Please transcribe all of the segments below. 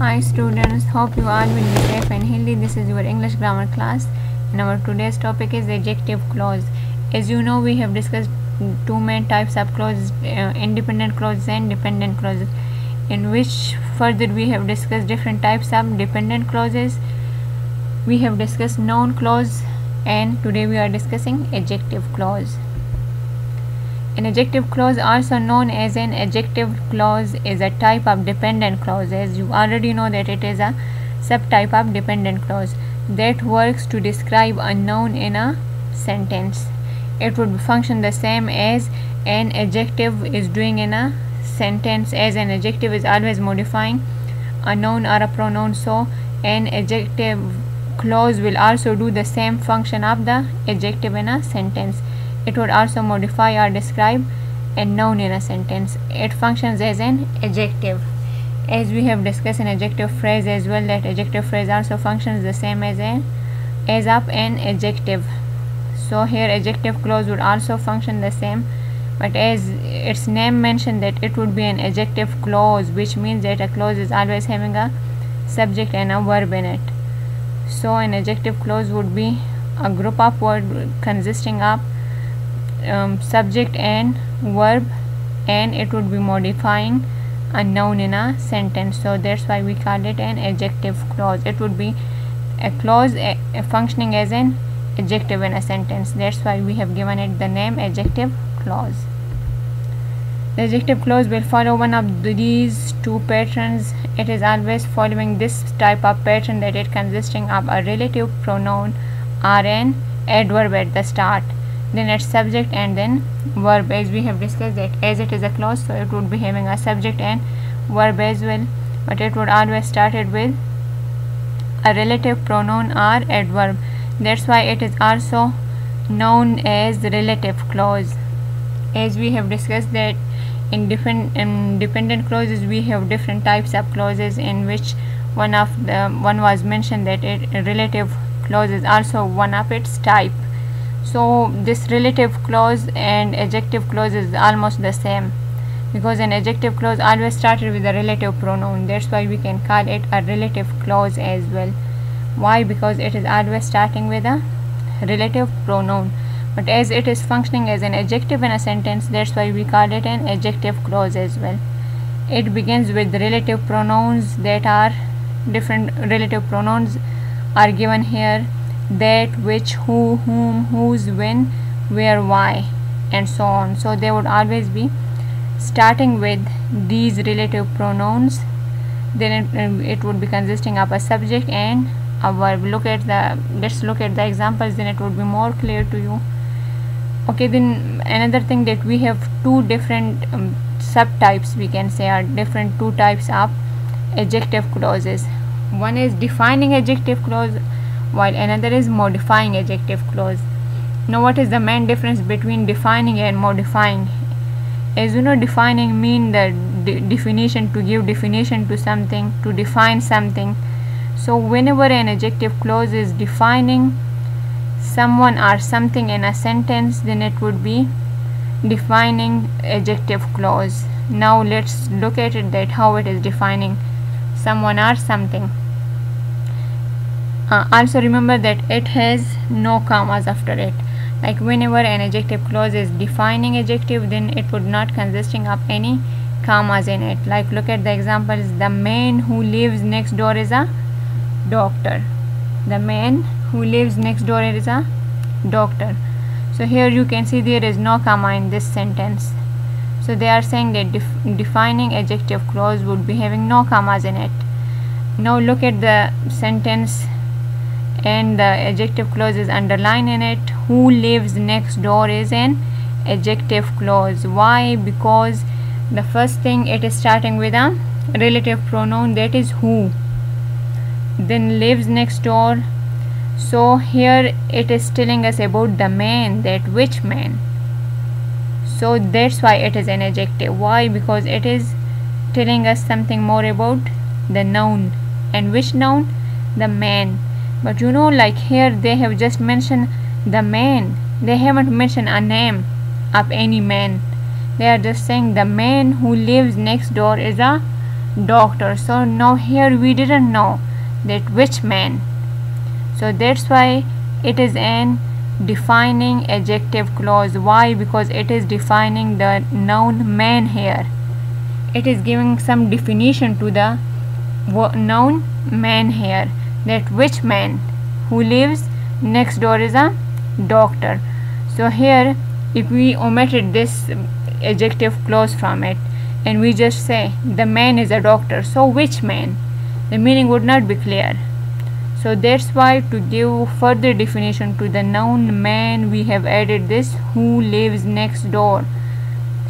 Hi students, hope you all will be safe and healthy. This is your English grammar class and our today's topic is adjective clause. As you know, we have discussed two main types of clauses, independent clauses and dependent clauses, in which further we have discussed different types of dependent clauses. We have discussed noun clause and today we are discussing adjective clause. An adjective clause, also known as an adjective clause, is a type of dependent clause. As you already know that it is a subtype of dependent clause that works to describe a noun in a sentence. It would function the same as an adjective is doing in a sentence, as an adjective is always modifying a noun or a pronoun, so an adjective clause will also do the same function of the adjective in a sentence. It would also modify or describe a noun in a sentence. It functions as an adjective. As we have discussed an adjective phrase as well, that adjective phrase also functions the same as of an adjective. So here adjective clause would also function the same, but as its name mentioned that it would be an adjective clause, which means that a clause is always having a subject and a verb in it. So an adjective clause would be a group of words consisting of subject and verb, and it would be modifying a noun in a sentence. So that's why we call it an adjective clause. It would be a clause functioning as an adjective in a sentence. That's why we have given it the name adjective clause. The adjective clause will follow one of these two patterns. It is always following this type of pattern, that it consisting of a relative pronoun or an adverb at the start, then its subject and then verb. As we have discussed that as it is a clause, so it would be having a subject and verb as well, but it would always started with a relative pronoun or adverb. That's why it is also known as relative clause. As we have discussed that in dependent clauses we have different types of clauses, in which one was mentioned that relative clause is also one of its type. So this relative clause and adjective clause is almost the same, because an adjective clause always started with a relative pronoun. That's why we can call it a relative clause as well. Why? Because it is always starting with a relative pronoun, but as it is functioning as an adjective in a sentence, that's why we call it an adjective clause as well. It begins with relative pronouns that are different. Relative pronouns are given here: that, which, who, whom, whose, when, where, why, and so on. So they would always be starting with these relative pronouns. Then it would be consisting of a subject and a verb. Let's look at the examples, then it would be more clear to you. Okay, then another thing, that we have two different subtypes, we can say, are different two types of adjective clauses. One is defining adjective clause, while another is modifying adjective clause. Now what is the main difference between defining and modifying? As you know, defining mean the definition, to give definition to something, to define something. So whenever an adjective clause is defining someone or something in a sentence, then it would be defining adjective clause. Now let's look at it, that how it is defining someone or something. Also remember that it has no commas after it. Like whenever an adjective clause is defining adjective, then it would not consisting of any commas in it. Like look at the examples: the man who lives next door is a doctor. The man who lives next door is a doctor. So here you can see there is no comma in this sentence. So they are saying that defining adjective clause would be having no commas in it. Now look at the sentence, and the adjective clause is underlined in it. Who lives next door is an adjective clause. Why? Because the first thing, it is starting with a relative pronoun, that is who, then lives next door. So here it is telling us about the man, that which man. So that's why it is an adjective. Why? Because it is telling us something more about the noun. And which noun? The man. But you know, like here they have just mentioned the man. They haven't mentioned a name of any man. They are just saying the man who lives next door is a doctor. So now here we didn't know that which man, so that's why it is an defining adjective clause. Why? Because it is defining the noun man here. It is giving some definition to the noun man here, that which man who lives next door is a doctor. So here if we omitted this adjective clause from it and we just say the man is a doctor, so which man, the meaning would not be clear. So that's why to give further definition to the noun man we have added this who lives next door.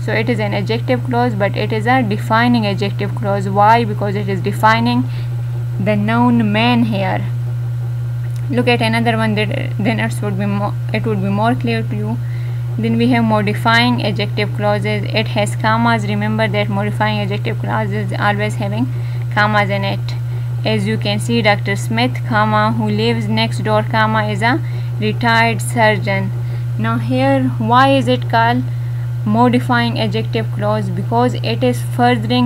So it is an adjective clause, but it is a defining adjective clause. Why? Because it is defining the noun man here. Look at another one, that then it would be more clear to you. Then we have modifying adjective clauses. It has commas. Remember that modifying adjective clauses always having commas in it. As you can see, Dr. Smith, comma, who lives next door, comma, is a retired surgeon. Now here, why is it called modifying adjective clause? Because it is further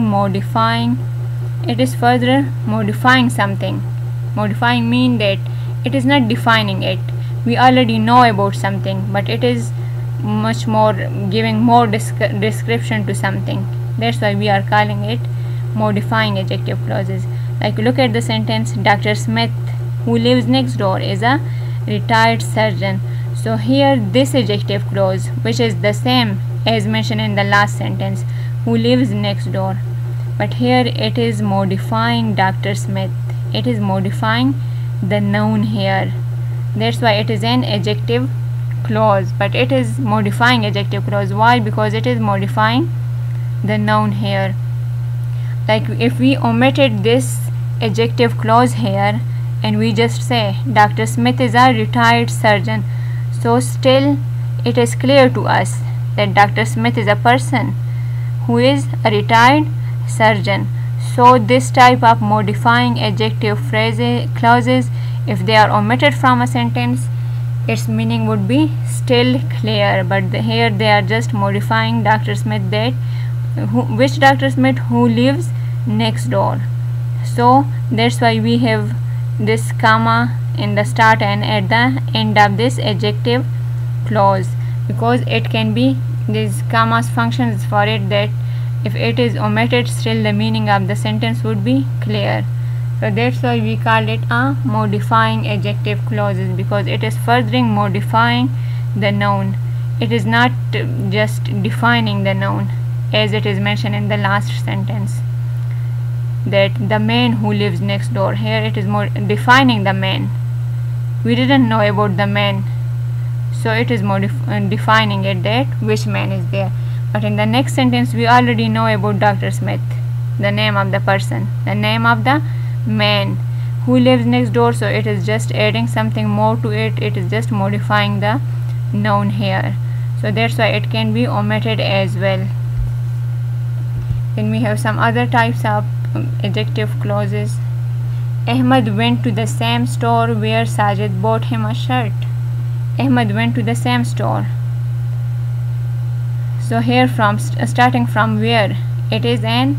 modifying something. Modifying mean that it is not defining it. We already know about something, but it is much more giving more description to something. That's why we are calling it modifying adjective clauses. Like look at the sentence, Dr. Smith, who lives next door, is a retired surgeon. So here this adjective clause, which is the same as mentioned in the last sentence, who lives next door, but here it is modifying Dr. Smith. It is modifying the noun here. That's why it is an adjective clause, but it is modifying adjective clause. Why? Because it is modifying the noun here. Like if we omitted this adjective clause here and we just say Dr. Smith is a retired surgeon, so still it is clear to us that Dr. Smith is a person who is a retired surgeon. So this type of modifying adjective clauses, if they are omitted from a sentence, its meaning would be still clear, but here they are just modifying Dr. Smith, that which Dr. Smith, who lives next door. So that's why we have this comma in the start and at the end of this adjective clause, because it can be, these commas functions for it, that if it is omitted, still the meaning of the sentence would be clear. So that's why we call it a modifying adjective clauses, because it is furthering modifying the noun. It is not just defining the noun as it is mentioned in the last sentence, that the man who lives next door. Here it is more defining the man. We didn't know about the man, so it is defining it, that which man is there. But in the next sentence we already know about Dr. Smith, the name of the person, the name of the man who lives next door, so it is just adding something more to it. It is just modifying the noun here. So that's why it can be omitted as well. Then we have some other types of adjective clauses. Ahmad went to the same store where Sajid bought him a shirt. Ahmad went to the same store. So here from starting from where, it is an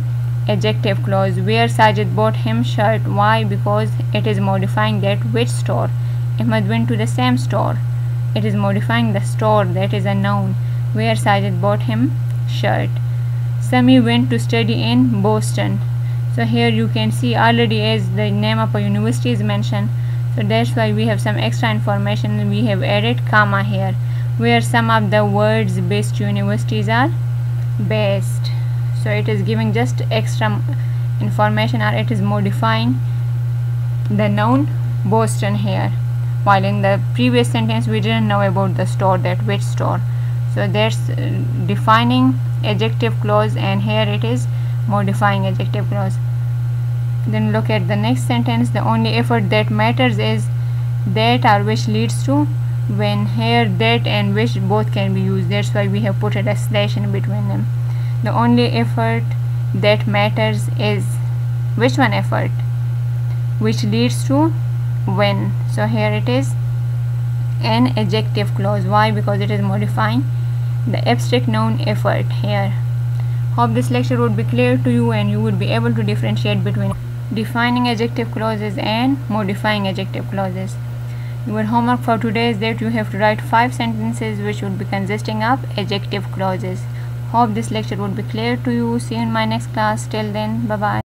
adjective clause, where Sajid bought him shirt. Why? Because it is modifying that which store. Ahmad went to the same store. It is modifying the store, that is a noun, where Sajid bought him shirt. Sami went to study in Boston. So here you can see already as the name of a university is mentioned, so that's why we have some extra information. We have added comma here, where some of the words based universities are based. So it is giving just extra information, or it is modifying the noun Boston here, while in the previous sentence we didn't know about the store, that which store. So that's defining adjective clause, and here it is modifying adjective clause. Then look at the next sentence. The only effort that matters is that or which leads to when. Here that and which both can be used, that's why we have put a slash in between them. The only effort that matters is which one effort, which leads to when. So here it is an adjective clause. Why? Because it is modifying the abstract noun effort here. Hope this lecture would be clear to you and you would be able to differentiate between defining adjective clauses and modifying adjective clauses. Your homework for today is that you have to write 5 sentences which would be consisting of adjective clauses. Hope this lecture would be clear to you. See you in my next class. Till then, bye bye.